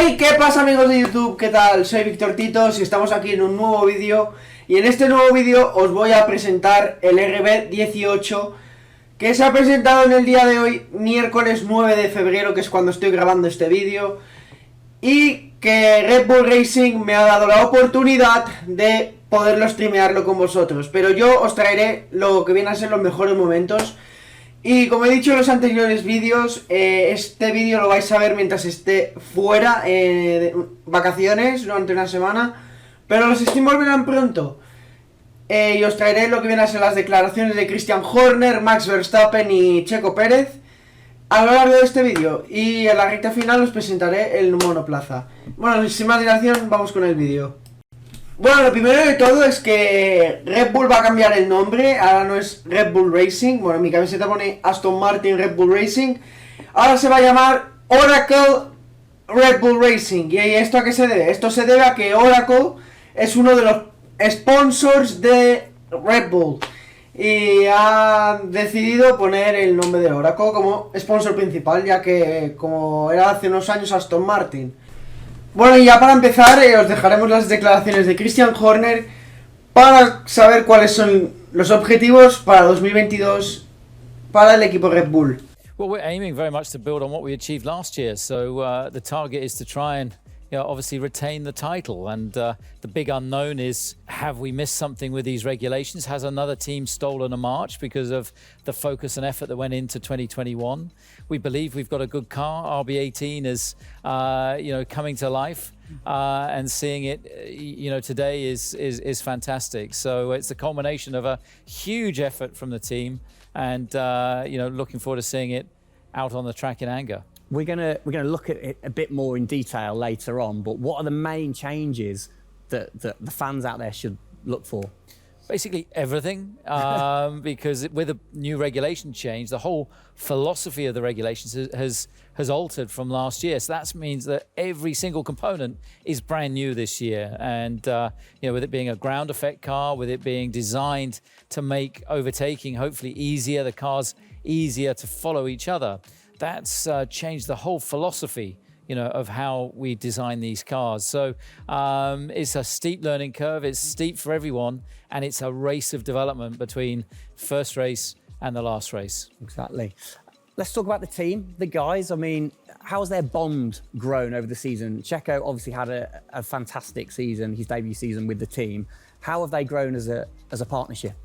Hey, ¿qué pasa, amigos de YouTube? ¿Qué tal? Soy Victor Titos y estamos aquí en un nuevo vídeo. Y en este nuevo vídeo os voy a presentar el RB18, que se ha presentado en el día de hoy, miércoles 9 de febrero, que es cuando estoy grabando este vídeo. Y que Red Bull Racing me ha dado la oportunidad de poderlo streamearlo con vosotros. Pero yo os traeré lo que viene a ser los mejores momentos. Y como he dicho en los anteriores vídeos, este vídeo lo vais a ver mientras esté fuera de vacaciones durante una semana. Pero los streams volverán pronto. Y os traeré lo que viene a ser las declaraciones de Christian Horner, Max Verstappen y Checo Pérez a lo largo de este vídeo. Y en la recta final os presentaré el monoplaza. Bueno, sin más dilación, vamos con el vídeo. Bueno, lo primero de todo es que Red Bull va a cambiar el nombre. Ahora no es Red Bull Racing. Bueno, en mi camiseta pone Aston Martin Red Bull Racing. Ahora se va a llamar Oracle Red Bull Racing. ¿Y esto a qué se debe? Esto se debe a que Oracle es uno de los sponsors de Red Bull y ha decidido poner el nombre de Oracle como sponsor principal, ya que como era hace unos años Aston Martin. Bueno, y ya para empezar os dejaremos las declaraciones de Christian Horner para saber cuáles son los objetivos para 2022 para el equipo Red Bull. Well, we're aiming very much to build on what we achieved last year, so the target is to try and obviously retain the title, and the big unknown is, have we missed something with these regulations? Has another team stolen a march because of the focus and effort that went into 2021? We believe we've got a good car. RB18 is coming to life, and seeing it today is fantastic. So it's the culmination of a huge effort from the team, and looking forward to seeing it out on the track in anger. We're gonna look at it a bit more in detail later on, but what are the main changes that the fans out there should look for? Basically everything, because with a new regulation change, the whole philosophy of the regulations has altered from last year. So that means that every single component is brand new this year, and with it being a ground effect car, with it being designed to make overtaking hopefully easier, the cars easier to follow each other. That's changed the whole philosophy, of how we design these cars. So it's a steep learning curve. It's steep for everyone, and it's a race of development between first race and the last race. Exactly. Let's talk about the team, the guys. I mean, how has their bond grown over the season? Checo obviously had a fantastic season, his debut season with the team. How have they grown as a partnership?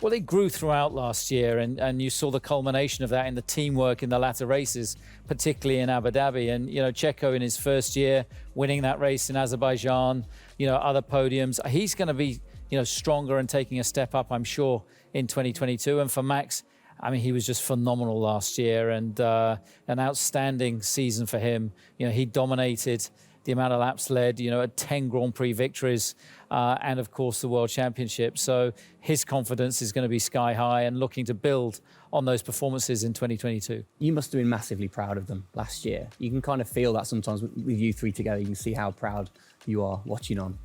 Well, they grew throughout last year, and you saw the culmination of that in the teamwork in the latter races, particularly in Abu Dhabi. And, Checo in his first year, winning that race in Azerbaijan, other podiums. He's going to be, stronger and taking a step up, I'm sure, in 2022. And for Max, I mean, he was just phenomenal last year, and an outstanding season for him. He dominated the amount of laps led, at 10 Grand Prix victories, and of course the World Championship. So his confidence is going to be sky high, and looking to build on those performances in 2022. You must have been massively proud of them last year. You can kind of feel that sometimes with you three together. You can see how proud you are watching on.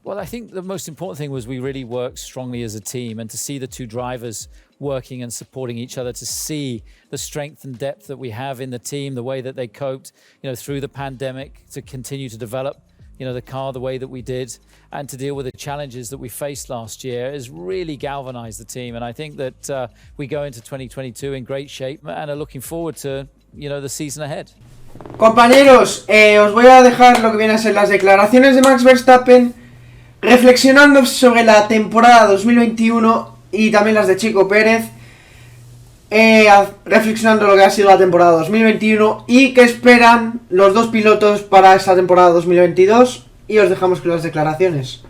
Well, I think the most important thing was we really worked strongly as a team, and to see the two drivers working and supporting each other, to see the strength and depth that we have in the team, the way that they coped, through the pandemic, to continue to develop, the car the way that we did, and to deal with the challenges that we faced last year, has really galvanized the team. And I think that we go into 2022 in great shape and are looking forward to, the season ahead. Compañeros, os voy a dejar lo que viene a ser las declaraciones de Max Verstappen reflexionando sobre la temporada 2021 y también las de Checo Pérez, reflexionando lo que ha sido la temporada 2021 y qué esperan los dos pilotos para esta temporada 2022, y os dejamos con las declaraciones.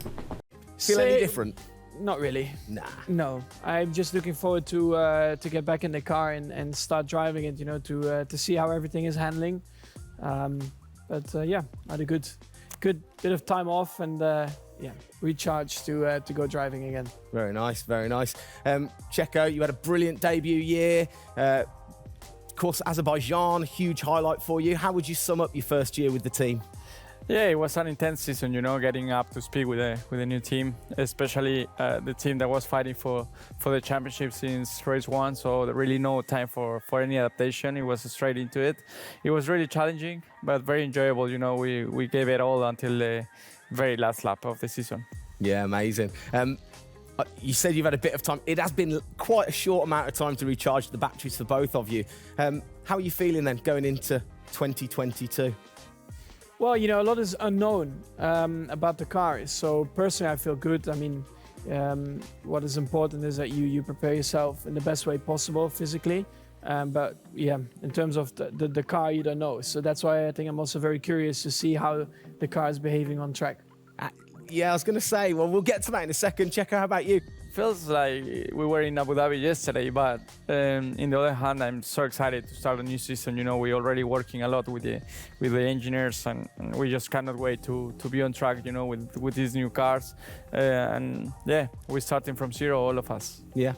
Feel any different? Not really. Nah. No, I'm just looking forward to get back in the car and start driving it. To see how everything is handling. Yeah, I had a good bit of time off, and recharge to go driving again. Very nice, very nice. Checo, you had a brilliant debut year. Of course, Azerbaijan, huge highlight for you. How would you sum up your first year with the team? Yeah, it was an intense season, getting up to speed with a new team, especially the team that was fighting for the championship since race one. So there really no time for any adaptation. It was straight into it. It was really challenging, but very enjoyable. We gave it all until the very last lap of the season. Yeah, amazing. You said you've had a bit of time. It has been quite a short amount of time to recharge the batteries for both of you. How are you feeling then going into 2022? Well, a lot is unknown about the car. So personally, I feel good. I mean, what is important is that you prepare yourself in the best way possible physically. But yeah, in terms of the car, you don't know. So that's why I think I'm also very curious to see how the car is behaving on track. Yeah, I was going to say, well, we'll get to that in a second. Checker, how about you? Feels like we were in Abu Dhabi yesterday, but in the other hand, I'm so excited to start a new season. We're already working a lot with the engineers, and we just cannot wait to be on track. With these new cars, and yeah, we're starting from zero, all of us. Yeah.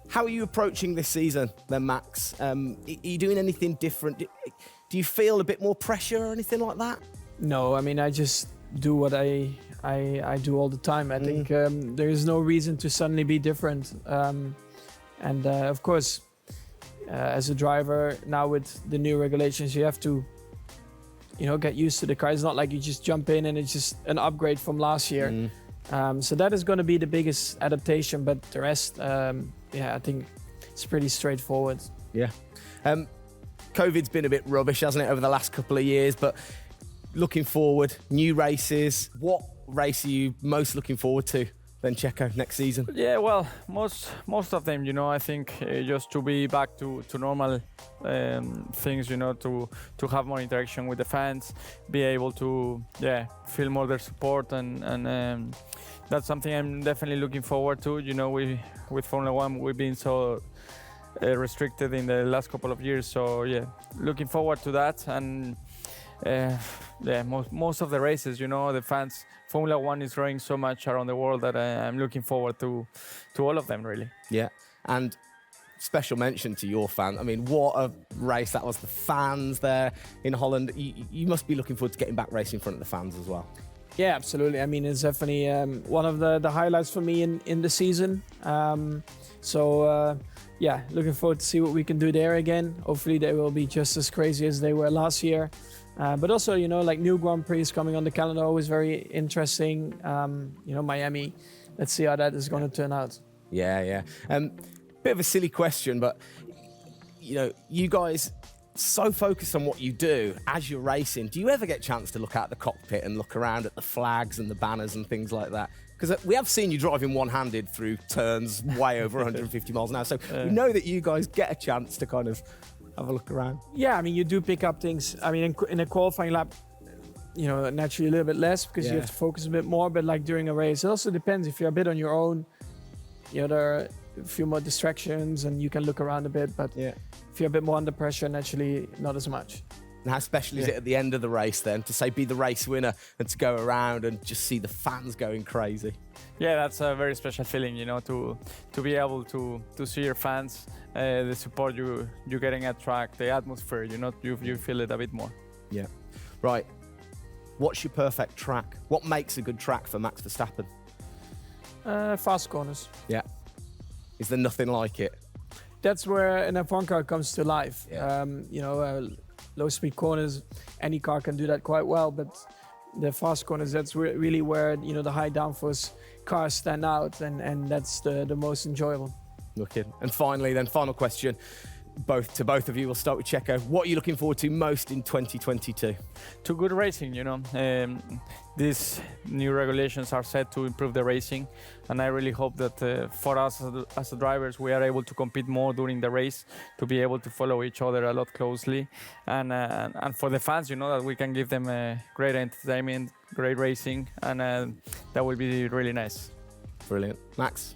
How are you approaching this season then, Max? Are you doing anything different? Do you feel a bit more pressure or anything like that? No, I mean, I just do what I do all the time. I think there is no reason to suddenly be different. And of course, as a driver now with the new regulations, you have to, get used to the car. It's not like you just jump in and it's just an upgrade from last year. So that is going to be the biggest adaptation. But the rest, I think it's pretty straightforward. Yeah. COVID's been a bit rubbish, hasn't it, over the last couple of years? But looking forward, new races. What race are you most looking forward to then, Checo, next season? Yeah, well, most of them, I think just to be back to normal things, to have more interaction with the fans, be able to, feel more their support, and that's something I'm definitely looking forward to. With Formula One, we've been so restricted in the last couple of years, so yeah, looking forward to that. And most of the races, the fans, Formula One is growing so much around the world that I'm looking forward to all of them, really. Yeah, and special mention to your fan. I mean, what a race that was. The fans there in Holland. You must be looking forward to getting back racing in front of the fans as well. Yeah, absolutely. I mean, it's definitely one of the highlights for me in the season. Looking forward to see what we can do there again. Hopefully they will be just as crazy as they were last year. But also, like new Grand Prix coming on the calendar, always very interesting. Miami, let's see how that is going to turn out. Yeah. Bit of a silly question, but, you guys so focused on what you do as you're racing. Do you ever get a chance to look out the cockpit and look around at the flags and the banners and things like that? Because we have seen you driving one-handed through turns way over 150 miles an hour. So we know that you guys get a chance to kind of have a look around. Yeah, I mean, you do pick up things. I mean, in a qualifying lap, naturally a little bit less because you have to focus a bit more. But like during a race, it also depends. If you're a bit on your own, there are a few more distractions and you can look around a bit. But if you're a bit more under pressure, naturally not as much. And how special is it at the end of the race then to say be the race winner and to go around and just see the fans going crazy? Yeah, that's a very special feeling, to be able to see your fans, the support you're getting at track, the atmosphere, you feel it a bit more. Yeah. Right. What's your perfect track? What makes a good track for Max Verstappen? Fast corners. Yeah. Is there nothing like it? That's where an F1 car comes to life. Yeah. Low speed corners, any car can do that quite well, but the fast corners, that's really where the high downforce cars stand out, and that's the most enjoyable. Looking. And finally then, final question, to both of you. We'll start with Checo. What are you looking forward to most in 2022? To good racing, these new regulations are set to improve the racing, and I really hope that for us as drivers, we are able to compete more during the race, to be able to follow each other a lot closely, and for the fans, that we can give them great entertainment, great racing, and that will be really nice. Brilliant. Max?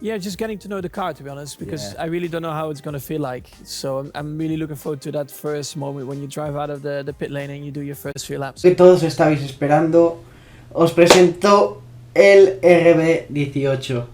Yeah, just getting to know the car, to be honest, because I really don't know how it's going to feel like. So I'm really looking forward to that first moment when you drive out of the pit lane and you do your first few laps. Que todos estabais esperando, os presento el RB18.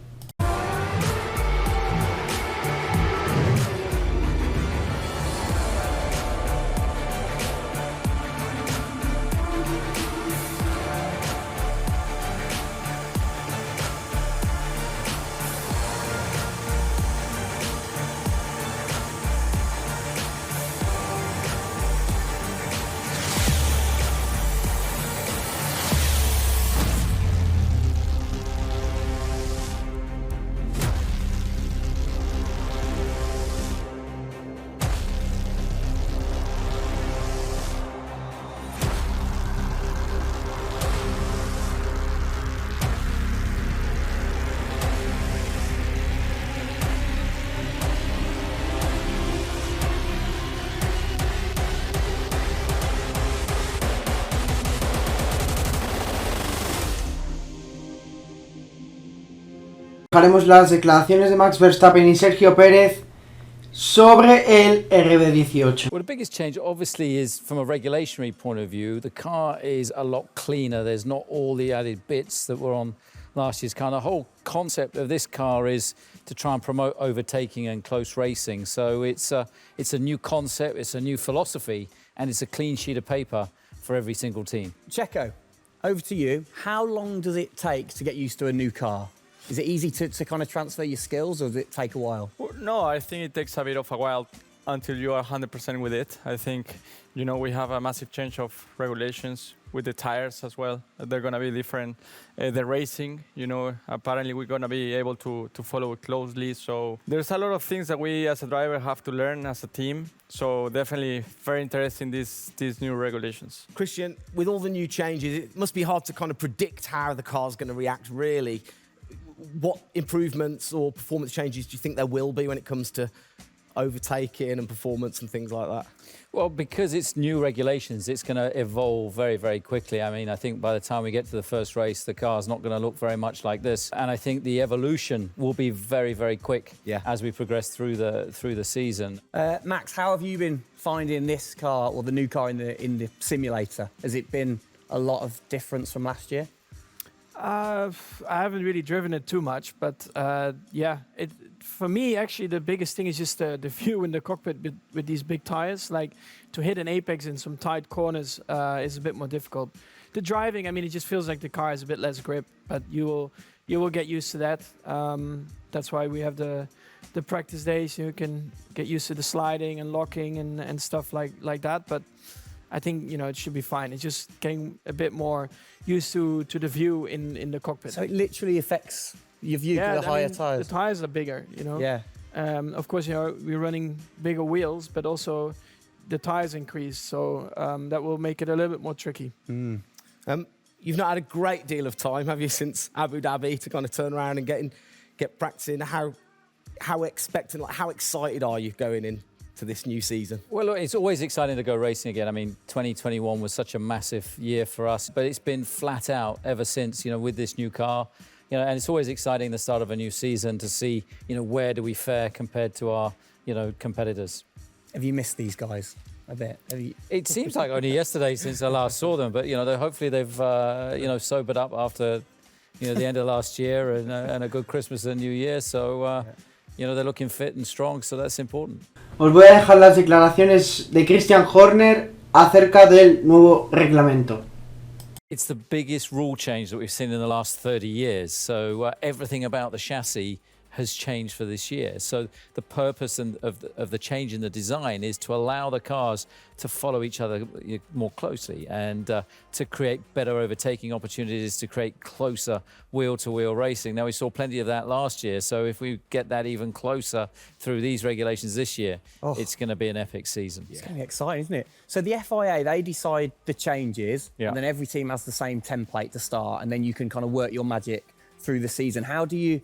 Haremos las declaraciones de Max Verstappen y Sergio Pérez sobre el RB18. Well, the biggest change obviously is from a regulationary point of view. The car is a lot cleaner. There's not all the added bits that were on last year's car. And the whole concept of this car is to try and promote overtaking and close racing. So it's a new concept, it's a new philosophy, and it's a clean sheet of paper for every single team. Checo, over to you. How long does it take to get used to a new car? Is it easy to kind of transfer your skills, or does it take a while? Well, no, I think it takes a bit of a while until you are 100% with it. I think, you know, we have a massive change of regulations with the tires as well. They're going to be different. The racing, you know, apparently we're going to be able to follow it closely. So there's a lot of things that we as a driver have to learn as a team. So definitely very interesting, these new regulations. Christian, with all the new changes, it must be hard to kind of predict how the car's going to react, really. What improvements or performance changes do you think there will be when it comes to overtaking and performance and things like that? Well, because it's new regulations, it's going to evolve very, very quickly. I mean, I think by the time we get to the first race, the car's not going to look very much like this. And I think the evolution will be very, very quick as we progress through the season. Max, how have you been finding this car, or the new car in the simulator? Has it been a lot of difference from last year? I haven't really driven it too much, but yeah, for me, actually, the biggest thing is just the view in the cockpit with these big tires. Like, to hit an apex in some tight corners is a bit more difficult. The driving, I mean, it just feels like the car has a bit less grip, but you will get used to that. That's why we have the practice days. You can get used to the sliding and locking and stuff like that. But I think, you know, it should be fine. It's just getting a bit more used to the view in the cockpit. So it literally affects your view to the higher tires. The tires are bigger, you know. Yeah. Of course, you know, we're running bigger wheels, but also the tires increase, so that will make it a little bit more tricky. You've not had a great deal of time, have you, since Abu Dhabi, to kind of turn around and get practicing? How expectant, like, how excited are you going in to this new season? Well, look, it's always exciting to go racing again. I mean, 2021 was such a massive year for us, but it's been flat out ever since, you know, with this new car. You know, and it's always exciting the start of a new season to see, you know, where do we fare compared to our, you know, competitors. Have you missed these guys a bit? It seems like only yesterday since I last saw them, but, you know, hopefully they've, you know, sobered up after, you know, the end of last year and a good Christmas and New Year. So, you know, they're looking fit and strong, so that's important. Os voy a dejar las declaraciones de Christian Horner acerca del nuevo reglamento. It's the biggest rule change that we've seen in the last 30 years. So everything about the chassis has changed for this year. So the purpose of the change in the design is to allow the cars to follow each other more closely and to create better overtaking opportunities, to create closer wheel-to-wheel racing. Now, we saw plenty of that last year, so if we get that even closer through these regulations this year, it's going to be an epic season. It's going to be exciting, isn't it? So the FIA, they decide the changes, and then every team has the same template to start, and then you can kind of work your magic through the season. How do you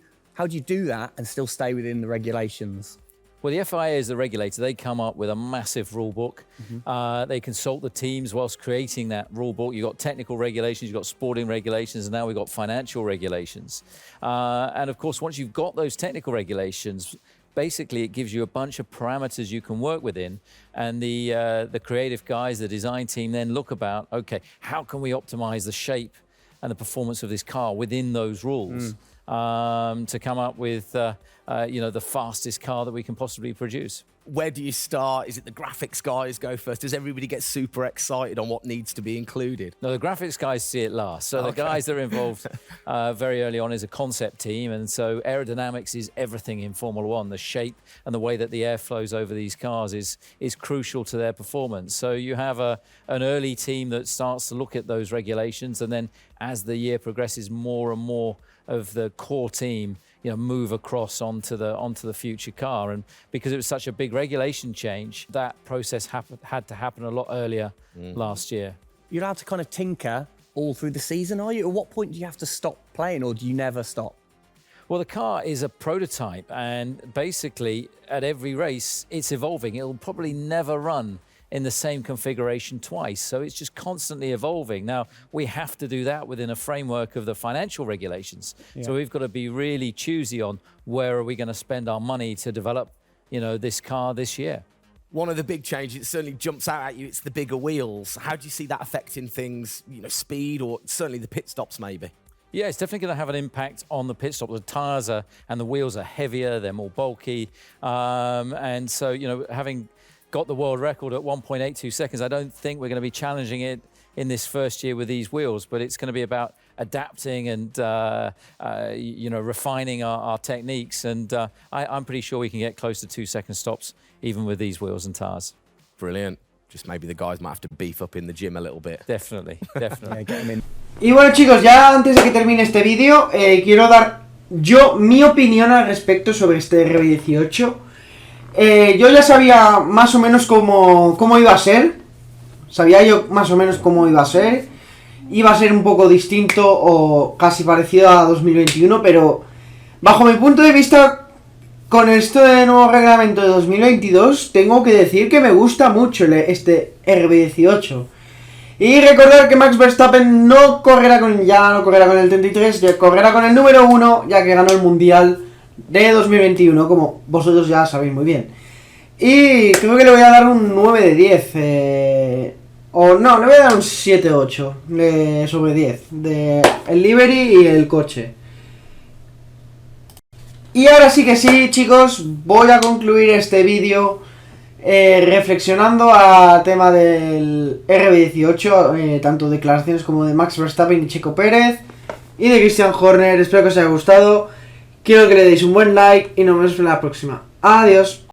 do that and still stay within the regulations? Well, the FIA is the regulator. They come up with a massive rule book. They consult the teams whilst creating that rule book. You've got technical regulations, you've got sporting regulations, and now we've got financial regulations. And of course, once you've got those technical regulations, basically it gives you a bunch of parameters you can work within. And the creative guys, the design team then look about, okay, how can we optimize the shape and the performance of this car within those rules? To come up with, you know, the fastest car that we can possibly produce. Where do you start? Is it the graphics guys go first? Does everybody get super excited on what needs to be included? No, the graphics guys see it last. So the guys that are involved very early on is a concept team. And so aerodynamics is everything in Formula One. The shape and the way that the air flows over these cars is crucial to their performance. So you have an early team that starts to look at those regulations. And then as the year progresses, more and more of the core team, you know, move across onto the future car. And because it was such a big regulation change, that process had to happen a lot earlier last year. You're allowed to kind of tinker all through the season, are you? At what point do you have to stop playing, or do you never stop? Well, the car is a prototype, and basically at every race it's evolving. It'll probably never run in the same configuration twice. So it's just constantly evolving. Now, we have to do that within a framework of the financial regulations. Yeah. So we've got to be really choosy on where are we going to spend our money to develop, you know, this car this year. One of the big changes that certainly jumps out at you, it's the bigger wheels. How do you see that affecting things, you know, speed or certainly the pit stops maybe? Yeah, it's definitely going to have an impact on the pit stop. The tyres and the wheels are heavier, they're more bulky. And so, you know, having got the world record at 1.82 seconds, I don't think we're going to be challenging it in this first year with these wheels, but it's going to be about adapting and, you know, refining our techniques. And I'm pretty sure we can get close to 2-second stops even with these wheels and tyres. Brilliant. Just maybe the guys might have to beef up in the gym a little bit. Definitely, definitely. Get them in. Y bueno, chicos, ya antes de que termine este vídeo, quiero dar yo mi opinión al respecto sobre este RB18. Yo ya sabía más o menos cómo iba a ser. Sabía yo más o menos cómo iba a ser. Iba a ser un poco distinto o casi parecido a 2021, pero bajo mi punto de vista, con esto de nuevo reglamento de 2022, tengo que decir que me gusta mucho este RB18. Y recordar que Max Verstappen no correrá con el 33, ya correrá con el número 1, ya que ganó el Mundial de 2021, como vosotros ya sabéis muy bien. Y creo que le voy a dar un 9 de 10, o no, le voy a dar un 7-8 sobre 10, de el livery y el coche. Y ahora sí que sí, chicos, voy a concluir este vídeo reflexionando al tema del RB18, tanto declaraciones como de Max Verstappen y Checo Pérez y de Christian Horner. Espero que os haya gustado, quiero que le deis un buen like y nos vemos en la próxima. Adiós.